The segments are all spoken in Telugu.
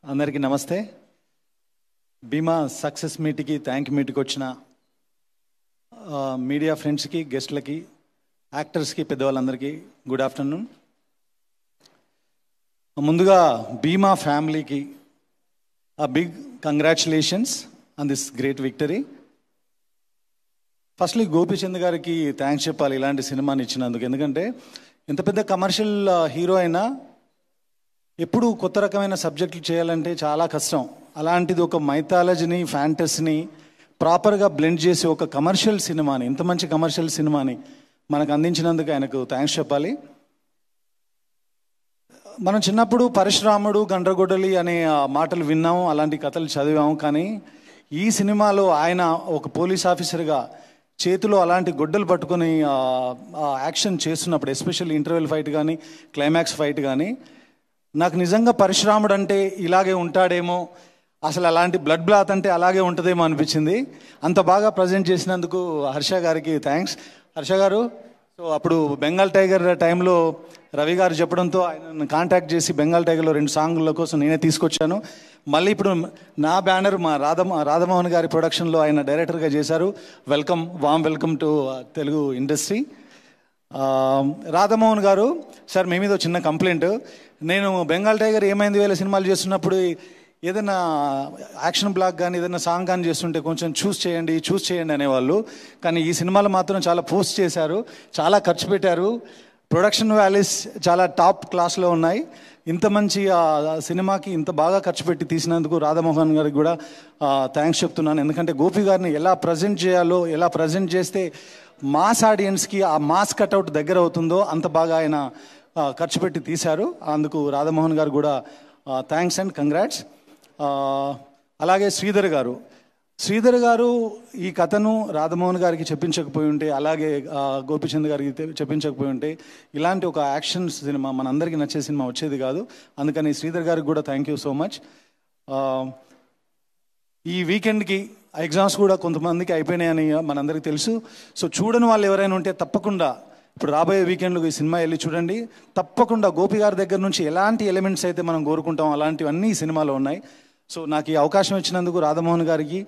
అందరికీ నమస్తే. భీమా సక్సెస్ మీట్కి థ్యాంక్ మీట్కి వచ్చిన మీడియా ఫ్రెండ్స్కి, గెస్ట్లకి, యాక్టర్స్కి, పెద్దవాళ్ళందరికీ గుడ్ ఆఫ్టర్నూన్. ముందుగా భీమా ఫ్యామిలీకి big congratulations on this great victory. Firstly Gopichand గారికి థ్యాంక్స్ చెప్పాలి ఇలాంటి సినిమాని ఇచ్చినందుకు. ఎందుకంటే ఎంత పెద్ద కమర్షియల్ హీరో అయినా ఎప్పుడు కొత్త రకమైన సబ్జెక్టులు చేయాలంటే చాలా కష్టం. అలాంటిది ఒక మైథాలజీని, ఫ్యాంటసీని ప్రాపర్గా బ్లెండ్ చేసి ఒక కమర్షియల్ సినిమాని, ఇంత మంచి కమర్షియల్ సినిమాని మనకు అందించినందుకు ఆయనకు థ్యాంక్స్ చెప్పాలి. మనం చిన్నప్పుడు పరశురాముడు, గండ్రగొడ్డలి అనే మాటలు విన్నాము, అలాంటి కథలు చదివాము. కానీ ఈ సినిమాలో ఆయన ఒక పోలీస్ ఆఫీసర్గా చేతిలో అలాంటి గొడ్డలు పట్టుకొని యాక్షన్ చేస్తున్నప్పుడు, ఎస్పెషల్లీ ఇంటర్వెల్ ఫైట్ కానీ క్లైమాక్స్ ఫైట్ కానీ, నాకు నిజంగా పరశురాముడు అంటే ఇలాగే ఉంటాడేమో, అసలు అలాంటి బ్లడ్ బ్లాత్ అంటే అలాగే ఉంటుందేమో అనిపించింది. అంత బాగా ప్రజెంట్ చేసినందుకు హర్ష గారికి థ్యాంక్స్. హర్ష గారు, సో అప్పుడు బెంగాల్ టైగర్ టైంలో రవి గారు చెప్పడంతో ఆయన కాంటాక్ట్ చేసి బెంగాల్ టైగర్లో 2 సాంగుల కోసం నేనే తీసుకొచ్చాను. మళ్ళీ ఇప్పుడు నా బ్యానర్ మా రాధమోహన్ గారి ప్రొడక్షన్లో ఆయన డైరెక్టర్గా చేశారు. Warm welcome to Telugu industry. Radhamohan గారు, సార్ మీ మీద చిన్న కంప్లైంట్. నేను బెంగాల్ టైగర్ ఏమైంది వేల సినిమాలు చేస్తున్నప్పుడు ఏదైనా యాక్షన్ బ్లాక్ కానీ ఏదైనా సాంగ్ కానీ చేస్తుంటే కొంచెం చూస్ చేయండి అనేవాళ్ళు. కానీ ఈ సినిమాలో మాత్రం చాలా పోస్ట్ చేశారు, చాలా ఖర్చు పెట్టారు, ప్రొడక్షన్ వాల్యూస్ చాలా టాప్ క్లాస్లో ఉన్నాయి. ఇంత మంచి సినిమాకి ఇంత బాగా ఖర్చు పెట్టి తీసినందుకు రాధమోహన్ గారికి కూడా థ్యాంక్స్ చెప్తున్నాను. ఎందుకంటే గోపి గారిని ఎలా ప్రజెంట్ చేయాలో, ఎలా ప్రజెంట్ చేస్తే మాస్ ఆడియన్స్కి ఆ మాస్ కట్అవుట్ దగ్గర అవుతుందో అంత బాగా ఆయన ఖర్చు పెట్టి తీశారు. అందుకు రాధమోహన్ గారు కూడా థ్యాంక్స్ అండ్ కంగ్రాట్స్. అలాగే శ్రీధర్ గారు ఈ కథను రాధమోహన్ గారికి చెప్పించకపోయి ఉంటే, అలాగే గోపీచంద్ గారికి చెప్పించకపోయి ఉంటే ఇలాంటి ఒక యాక్షన్ సినిమా మనందరికీ నచ్చే సినిమా వచ్చేది కాదు. అందుకని శ్రీధర్ గారికి కూడా థ్యాంక్ యూ సో మచ్. ఈ వీకెండ్కి ఎగ్జామ్స్ కూడా కొంతమందికి అయిపోయినాయని మనందరికీ తెలుసు. సో చూడని వాళ్ళు ఎవరైనా ఉంటే తప్పకుండా ఇప్పుడు రాబోయే వీకెండ్లో ఈ సినిమా వెళ్ళి చూడండి. తప్పకుండా గోపి గారి దగ్గర నుంచి ఎలాంటి ఎలిమెంట్స్ అయితే మనం కోరుకుంటాం అలాంటివన్నీ ఈ సినిమాలో ఉన్నాయి. సో నాకు ఈ అవకాశం ఇచ్చినందుకు రాధమోహన్ గారికి,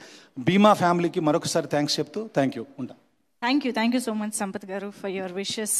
భీమా ఫ్యామిలీకి మరొకసారి థ్యాంక్స్ చెప్తూ థ్యాంక్ యూ ఉంటా. Thank you so much Sampath గారు ఫర్ యువర్ విషెస్.